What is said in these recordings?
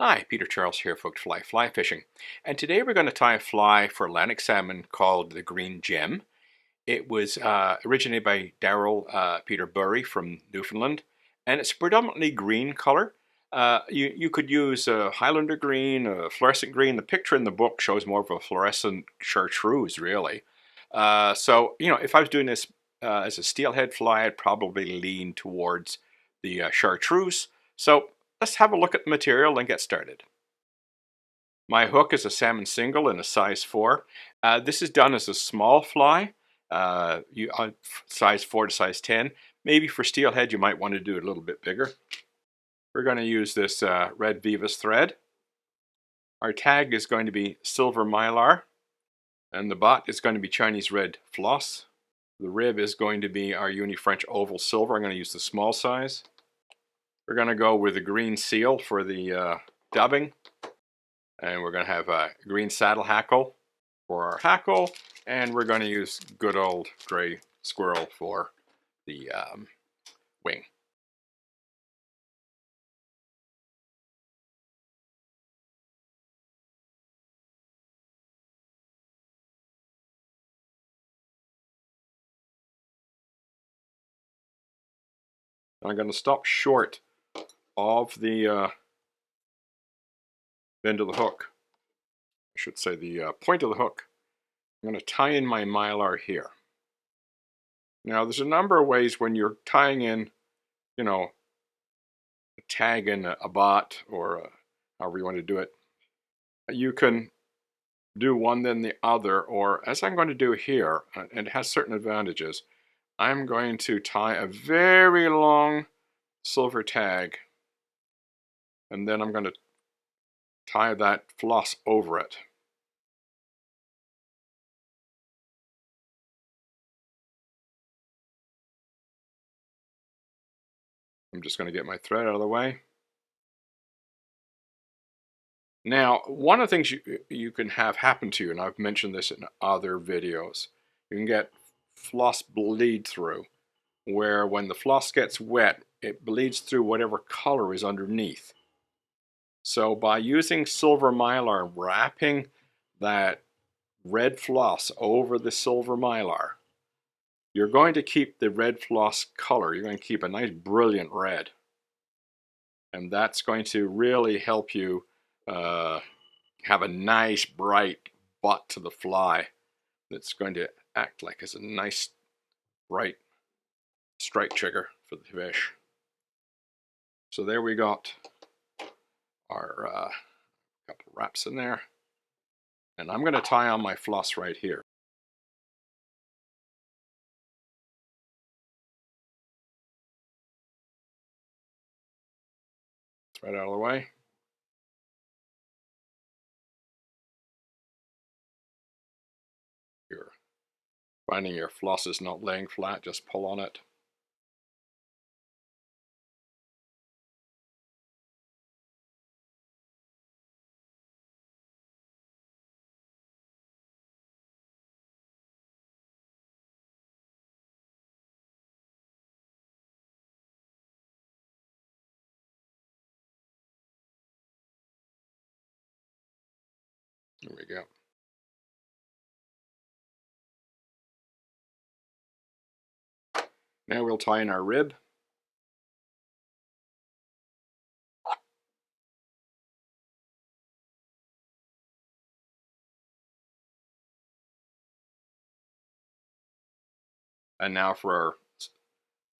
Hi, Peter Charles here, folks, fly fishing. And today we're going to tie a fly for Atlantic salmon called the green gem. It was originated by Daryl Peter Burry from Newfoundland, and it's predominantly green color. You could use a Highlander green, a fluorescent green. The picture in the book shows more of a fluorescent chartreuse, really. If I was doing this as a steelhead fly, I'd probably lean towards the chartreuse. So let's have a look at the material and get started. My hook is a salmon single in a size 4. This is done as a small fly, size 4 to size 10. Maybe for steelhead you might want to do it a little bit bigger. We're going to use this red Vivas thread. Our tag is going to be silver mylar, and the bot is going to be Chinese red floss. The rib is going to be our Uni French oval silver. I'm going to use the small size. We're going to go with the green seal for the dubbing. And we're going to have a green saddle hackle for our hackle, and we're going to use good old gray squirrel for the wing. I'm going to stop short of the end of the hook. I should say the point of the hook. I'm going to tie in my mylar here. Now there's a number of ways when you're tying in, a tag in a bot or however you want to do it. You can do one then the other, or as I'm going to do here, and it has certain advantages, I'm going to tie a very long silver tag, and then I'm going to tie that floss over it. I'm just going to get my thread out of the way. Now, one of the things you can have happen to you, and I've mentioned this in other videos, you can get floss bleed through, where when the floss gets wet, it bleeds through whatever color is underneath. So by using silver mylar and wrapping that red floss over the silver mylar, you're going to keep the red floss color. You're going to keep a nice brilliant red. And that's going to really help you have a nice bright butt to the fly that's going to act like it's a nice bright strike trigger for the fish. So there we got our couple wraps in there. And I'm going to tie on my floss right here. Thread out of the way. You're finding your floss is not laying flat, just pull on it. There we go. Now we'll tie in our rib. And now for our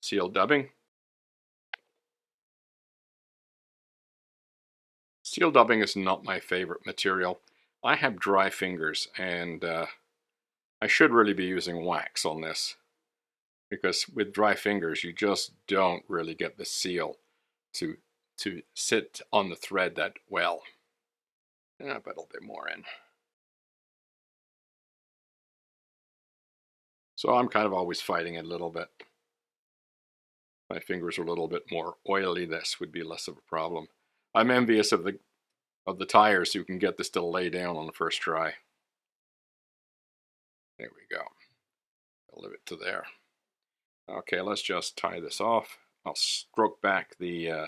seal dubbing. Seal dubbing is not my favorite material. I have dry fingers, and I should really be using wax on this, because with dry fingers you just don't really get the seal to sit on the thread that well. And I'll put a little bit more in. So I'm kind of always fighting it a little bit. My fingers are a little bit more oily. This would be less of a problem. I'm envious of the tires who can get this to lay down on the first try. There we go. I'll leave it to there. Okay, let's just tie this off. I'll stroke back the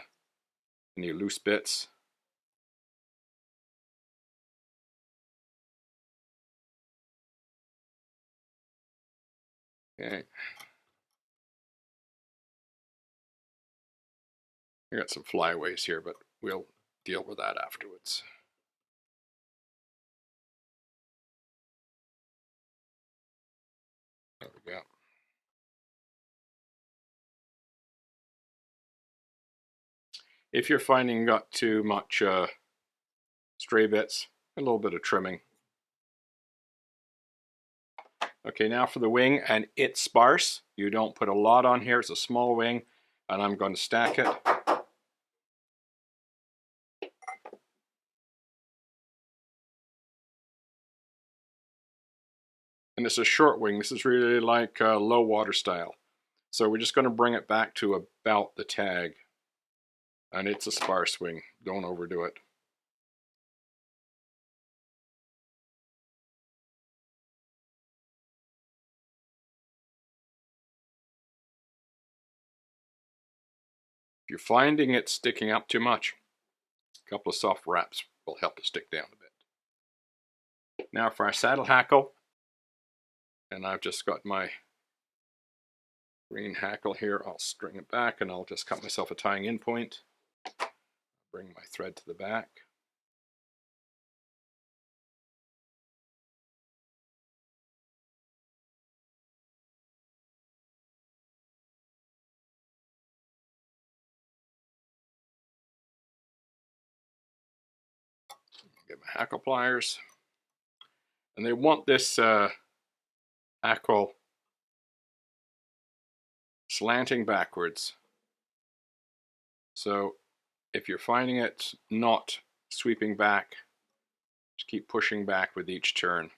any loose bits. Okay. I got some flyaways here, but we'll deal with that afterwards. There we go. If you're finding you got too much stray bits, a little bit of trimming. Okay, now for the wing, and it's sparse. You don't put a lot on here. It's a small wing, and I'm going to stack it. And it's a short wing. This is really like low water style. So we're just going to bring it back to about the tag. And it's a sparse wing. Don't overdo it. If you're finding it sticking up too much, a couple of soft wraps will help it stick down a bit. Now for our saddle hackle. And I've just got my green hackle here. I'll string it back and I'll just cut myself a tying in point. Bring my thread to the back. Get my hackle pliers. And they want this hackle slanting backwards. So if you're finding it not sweeping back, just keep pushing back with each turn.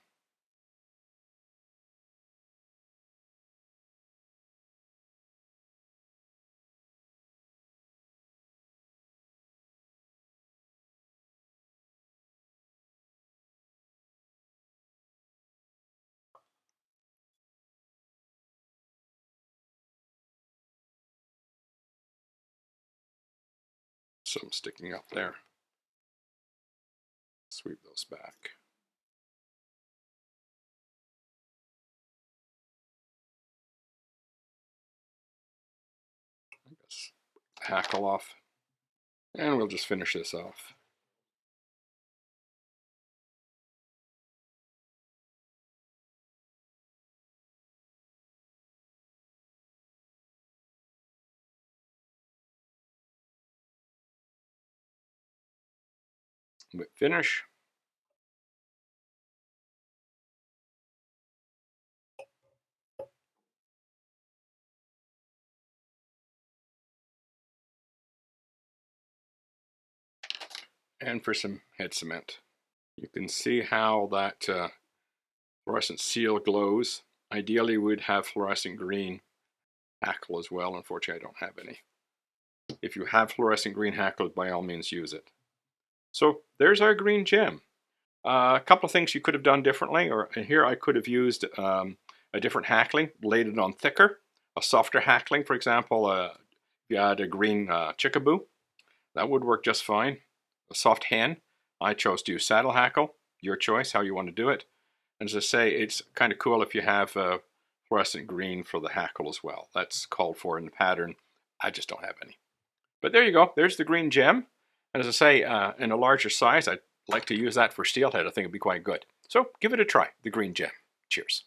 Some sticking up there. Sweep those back. Just hackle off, and we'll just finish this off. But finish. And for some head cement. You can see how that fluorescent seal glows. Ideally, we'd have fluorescent green hackle as well. Unfortunately, I don't have any. If you have fluorescent green hackle, by all means use it. So there's our green gem. A couple of things you could have done differently, or here I could have used a different hackling, laid it on thicker, a softer hackling, for example, if you had a green chickaboo, that would work just fine. A soft hen, I chose to use saddle hackle, your choice, how you want to do it. And as I say, it's kind of cool if you have fluorescent green for the hackle as well. That's called for in the pattern. I just don't have any. But there you go, there's the green gem. And as I say, in a larger size, I'd like to use that for steelhead. I think it'd be quite good. So give it a try, the green gem. Cheers.